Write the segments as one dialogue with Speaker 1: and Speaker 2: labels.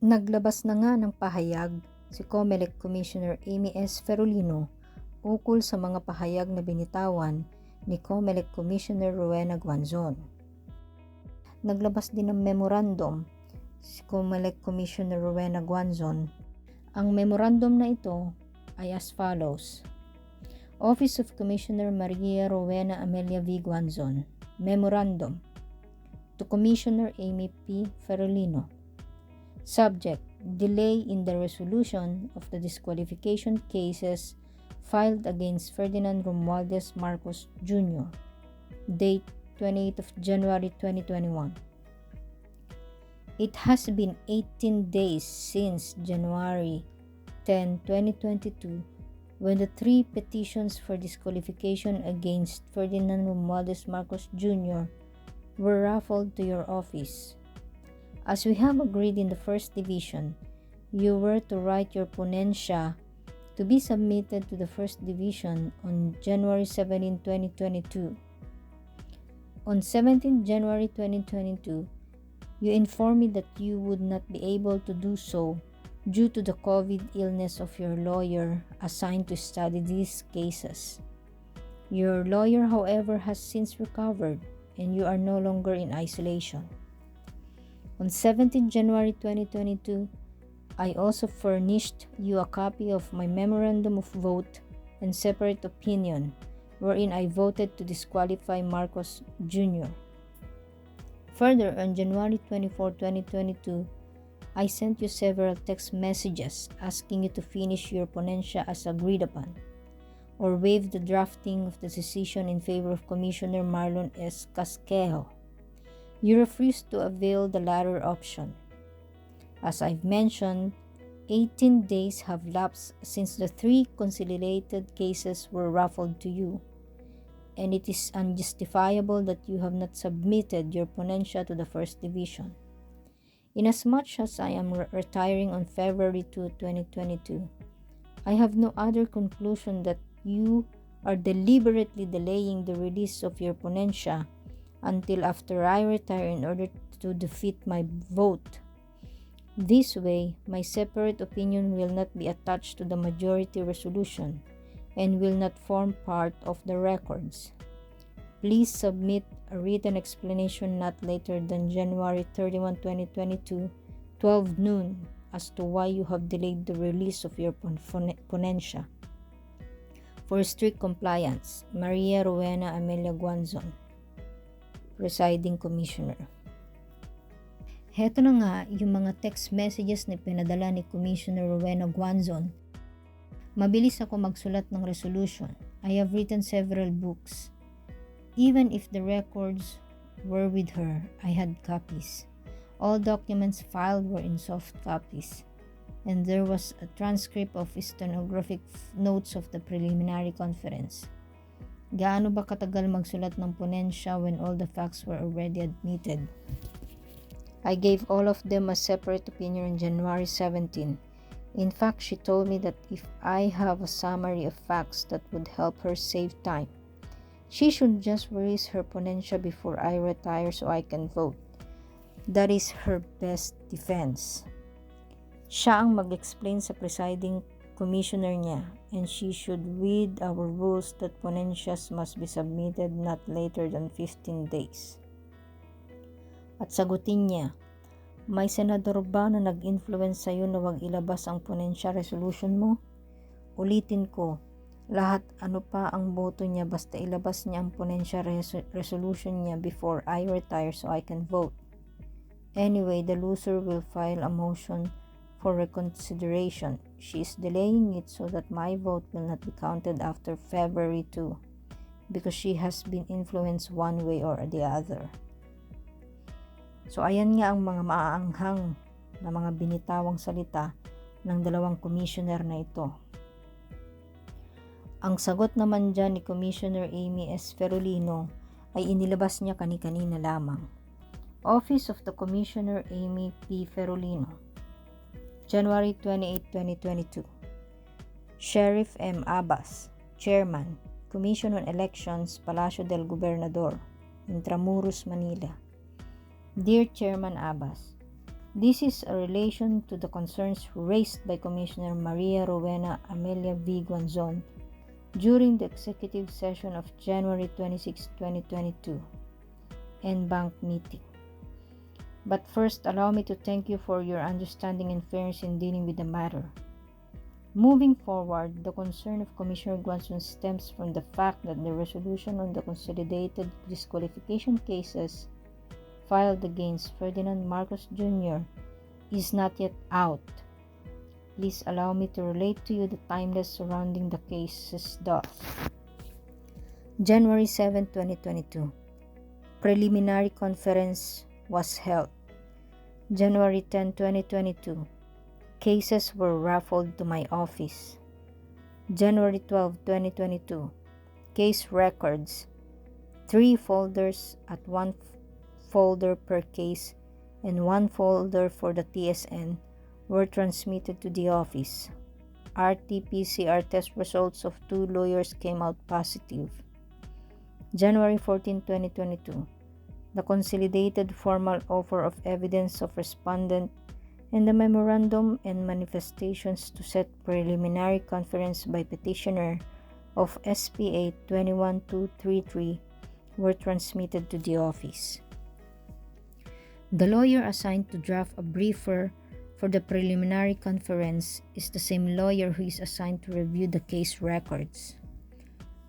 Speaker 1: Naglabas na nga ng pahayag si COMELEC Commissioner Aimee Ferolino ukol sa mga pahayag na binitawan ni COMELEC Commissioner Rowena Guanzon. Naglabas din ng memorandum si COMELEC Commissioner Rowena Guanzon. Ang memorandum na ito ay as follows. Office of Commissioner Maria Rowena Amelia V. Guanzon. Memorandum to Commissioner Aimee P. Ferolino. Subject: delay in the resolution of the disqualification cases filed against Ferdinand Romualdez Marcos Jr. Date 28 of January 2021. It has been 18 days since January 10, 2022 when the 3 petitions for disqualification against Ferdinand Romualdez Marcos Jr. were raffled to your office. As we have agreed in the first division, you were to write your ponensya to be submitted to the first division on January 17, 2022. On 17 January 2022, you informed me that you would not be able to do so due to the COVID illness of your lawyer assigned to study these cases. Your lawyer, however, has since recovered and you are no longer in isolation. On 17 January 2022, I also furnished you a copy of my memorandum of vote and separate opinion, wherein I voted to disqualify Marcos Jr. Further, on January 24, 2022, I sent you several text messages asking you to finish your ponensya as agreed upon, or waive the drafting of the decision in favor of Commissioner Marlon S. Casquejo. You refused to avail the latter option. As I've mentioned, 18 days have lapsed since the 3 conciliated cases were raffled to you, and it is unjustifiable that you have not submitted your ponensya to the first division. Inasmuch as I am retiring on February 2, 2022, I have no other conclusion that you are deliberately delaying the release of your ponensya until after I retire in order to defeat my vote. This way, my separate opinion will not be attached to the majority resolution and will not form part of the records. Please submit a written explanation not later than January 31, 2022, 12 noon, as to why you have delayed the release of your ponensya. For strict compliance, Maria Rowena Amelia Guanzon, Presiding Commissioner. Heto na nga yung mga text messages na pinadala ni Commissioner Rowena Guanzon. Mabilis ako magsulat ng resolution. I have written several books. Even if the records were with her, I had copies. All documents filed were in soft copies, and there was a transcript of stenographic notes of the preliminary conference. Gaano ba katagal magsulat ng ponensya when all the facts were already admitted? I gave all of them a separate opinion on January 17. In fact, she told me that if I have a summary of facts that would help her save time, she should just release her ponensya before I retire so I can vote. That is her best defense. Siya ang mag-explain sa presiding commissioner niya, and she should read our rules that ponensyas must be submitted not later than 15 days. At sagutin niya, may senador ba na nag-influence sa'yo na wag ilabas ang ponensya resolution mo? Ulitin ko, lahat ano pa ang boto niya basta ilabas niya ang ponensya resolution niya before I retire so I can vote. Anyway, the loser will file a motion for reconsideration. She is delaying it so that my vote will not be counted after February 2 because she has been influenced one way or the other. So ayan nga ang mga maaanghang na mga binitawang salita ng dalawang commissioner na ito. Ang sagot naman dyan ni Commissioner Aimee S. Ferolino ay inilabas niya kani-kanina lamang. Office of the Commissioner Aimee P. Ferolino, January 28, 2022. Sheriff M. Abbas, Chairman, Commission on Elections, Palacio del Gobernador, Intramuros, Manila. Dear Chairman Abbas, This is a relation to the concerns raised by Commissioner Maria Rowena Amelia V. Guanzon during the executive session of January 26, 2022, and bank meeting. But first, allow me to thank you for your understanding and fairness in dealing with the matter. Moving forward, the concern of Commissioner Guanzon stems from the fact that the resolution on the consolidated disqualification cases filed against Ferdinand Marcos Jr. is not yet out. Please allow me to relate to you the timelines surrounding the cases thus. January 7, 2022. Preliminary conference was held. January 10, 2022. Cases were raffled to my office. January 12, 2022. Case records. 3 folders at 1 folder per case and 1 folder for the TSN were transmitted to the office. RT-PCR test results of 2 lawyers came out positive. January 14, 2022. The consolidated formal offer of evidence of respondent and the memorandum and manifestations to set preliminary conference by petitioner of SPA 21233 were transmitted to the office. The lawyer assigned to draft a briefer for the preliminary conference is the same lawyer who is assigned to review the case records.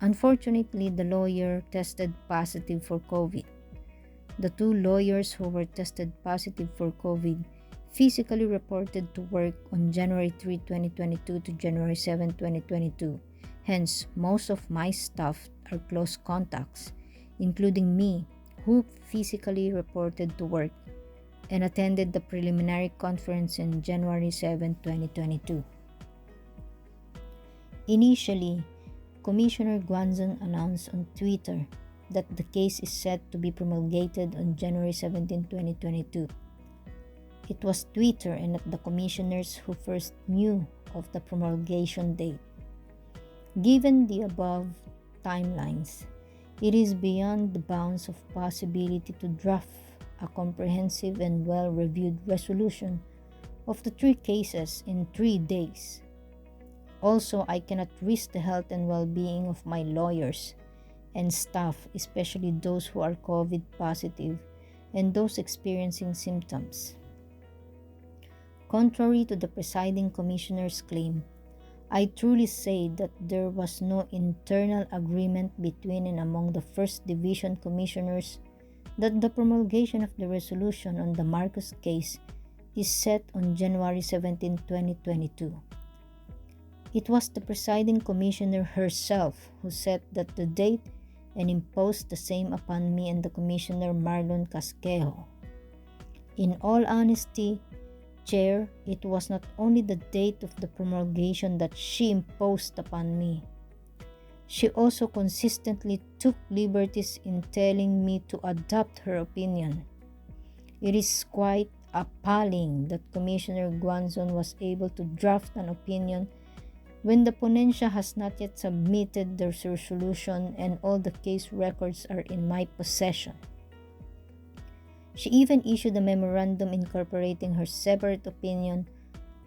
Speaker 1: Unfortunately, the lawyer tested positive for COVID. The 2 lawyers who were tested positive for COVID physically reported to work on January 3, 2022 to January 7, 2022. Hence, most of my staff are close contacts, including me, who physically reported to work and attended the preliminary conference on January 7, 2022. Initially, Commissioner Guanzon announced on Twitter that the case is set to be promulgated on January 17, 2022. It was Twitter and not the commissioners who first knew of the promulgation date. Given the above timelines, it is beyond the bounds of possibility to draft a comprehensive and well-reviewed resolution of the 3 cases in 3 days. Also, I cannot risk the health and well-being of my lawyers and staff, especially those who are COVID positive and those experiencing symptoms. Contrary to the presiding commissioner's claim, I truly say that there was no internal agreement between and among the First Division commissioners that the promulgation of the resolution on the Marcos case is set on January 17, 2022. It was the presiding commissioner herself who set that the date and imposed the same upon me and the Commissioner Marlon Casquejo. In all honesty, Chair, it was not only the date of the promulgation that she imposed upon me. She also consistently took liberties in telling me to adopt her opinion. It is quite appalling that Commissioner Guanzon was able to draft an opinion when the Ponencia has not yet submitted their resolution and all the case records are in my possession. She even issued a memorandum incorporating her separate opinion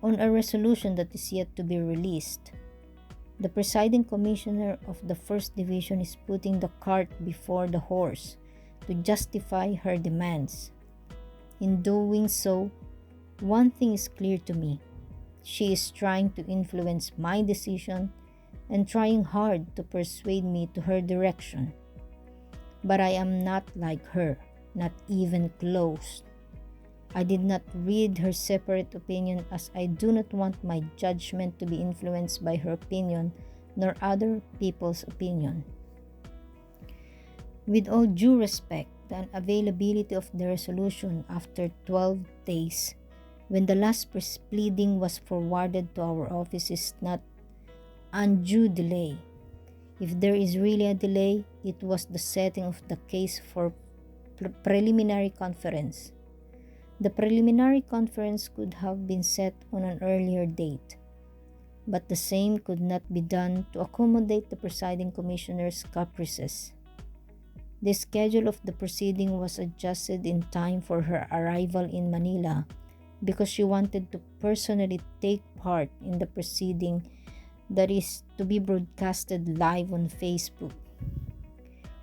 Speaker 1: on a resolution that is yet to be released. The presiding commissioner of the First Division is putting the cart before the horse to justify her demands. In doing so, one thing is clear to me. She is trying to influence my decision and trying hard to persuade me to her direction. But I am not like her, not even close. I did not read her separate opinion as I do not want my judgment to be influenced by her opinion nor other people's opinion. With all due respect, the unavailability of the resolution after 12 days when the last pleading was forwarded to our office is not undue delay. If there is really a delay, it was the setting of the case for preliminary conference. The preliminary conference could have been set on an earlier date, but the same could not be done to accommodate the presiding commissioner's caprices. The schedule of the proceeding was adjusted in time for her arrival in Manila because she wanted to personally take part in the proceeding that is to be broadcasted live on Facebook.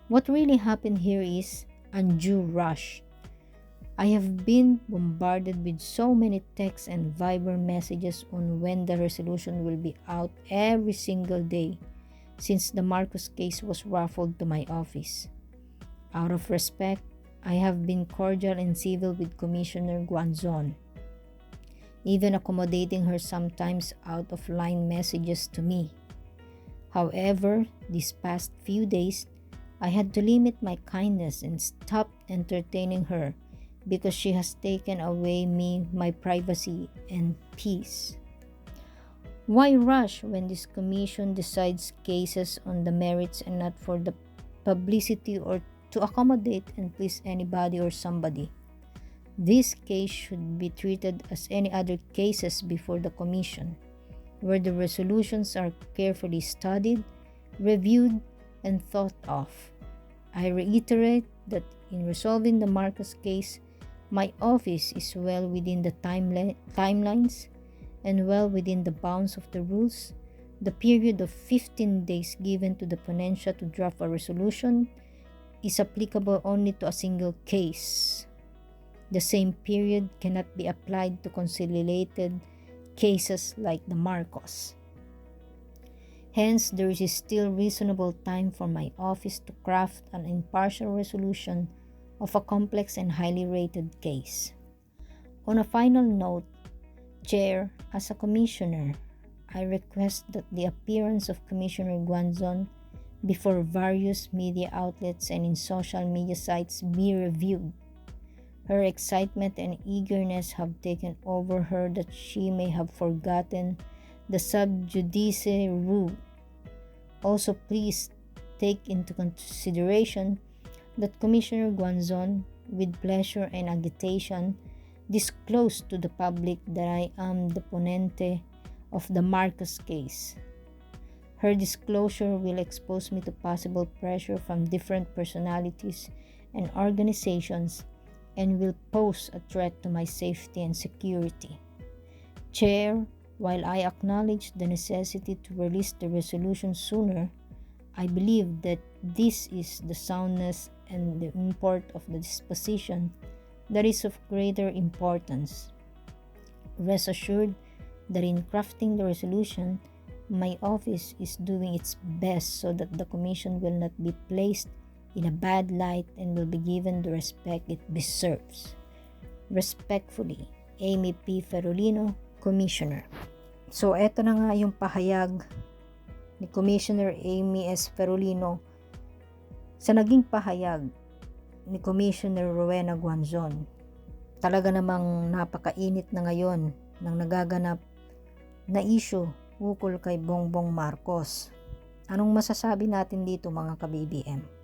Speaker 1: What really happened here is undue rush. I have been bombarded with so many texts and Viber messages on when the resolution will be out every single day since the Marcos case was raffled to my office. Out of respect, I have been cordial and civil with Commissioner Guanzon, even accommodating her sometimes out of line messages to me. However, these past few days, I had to limit my kindness and stop entertaining her because she has taken away my privacy and peace. Why rush when this commission decides cases on the merits and not for the publicity or to accommodate and please anybody or somebody? This case should be treated as any other cases before the commission, where the resolutions are carefully studied, reviewed, and thought of. I reiterate that in resolving the Marcos case, my office is well within the timelines and well within the bounds of the rules. The period of 15 days given to the ponensya to draft a resolution is applicable only to a single case. The same period cannot be applied to consolidated cases like the Marcos. Hence, there is still reasonable time for my office to craft an impartial resolution of a complex and highly rated case. On a final note, Chair, as a commissioner, I request that the appearance of Commissioner Guanzon before various media outlets and in social media sites be reviewed. Her excitement and eagerness have taken over her that she may have forgotten the sub judice rule. Also, please take into consideration that Commissioner Guanzon, with pleasure and agitation, disclosed to the public that I am the ponente of the Marcos case. Her disclosure will expose me to possible pressure from different personalities and organizations and will pose a threat to my safety and security. Chair, while I acknowledge the necessity to release the resolution sooner, I believe that this is the soundness and the import of the disposition that is of greater importance. Rest assured that in crafting the resolution, my office is doing its best so that the commission will not be placed in a bad light and will be given the respect it deserves. Respectfully, Aimee P. Ferolino, Commissioner. So, eto na nga yung pahayag ni Commissioner Aimee S. Ferolino sa naging pahayag ni Commissioner Rowena Guanzon. Talaga namang napakainit na ngayon ng nagaganap na issue ukol kay Bongbong Marcos. Anong masasabi natin dito mga ka-BBM?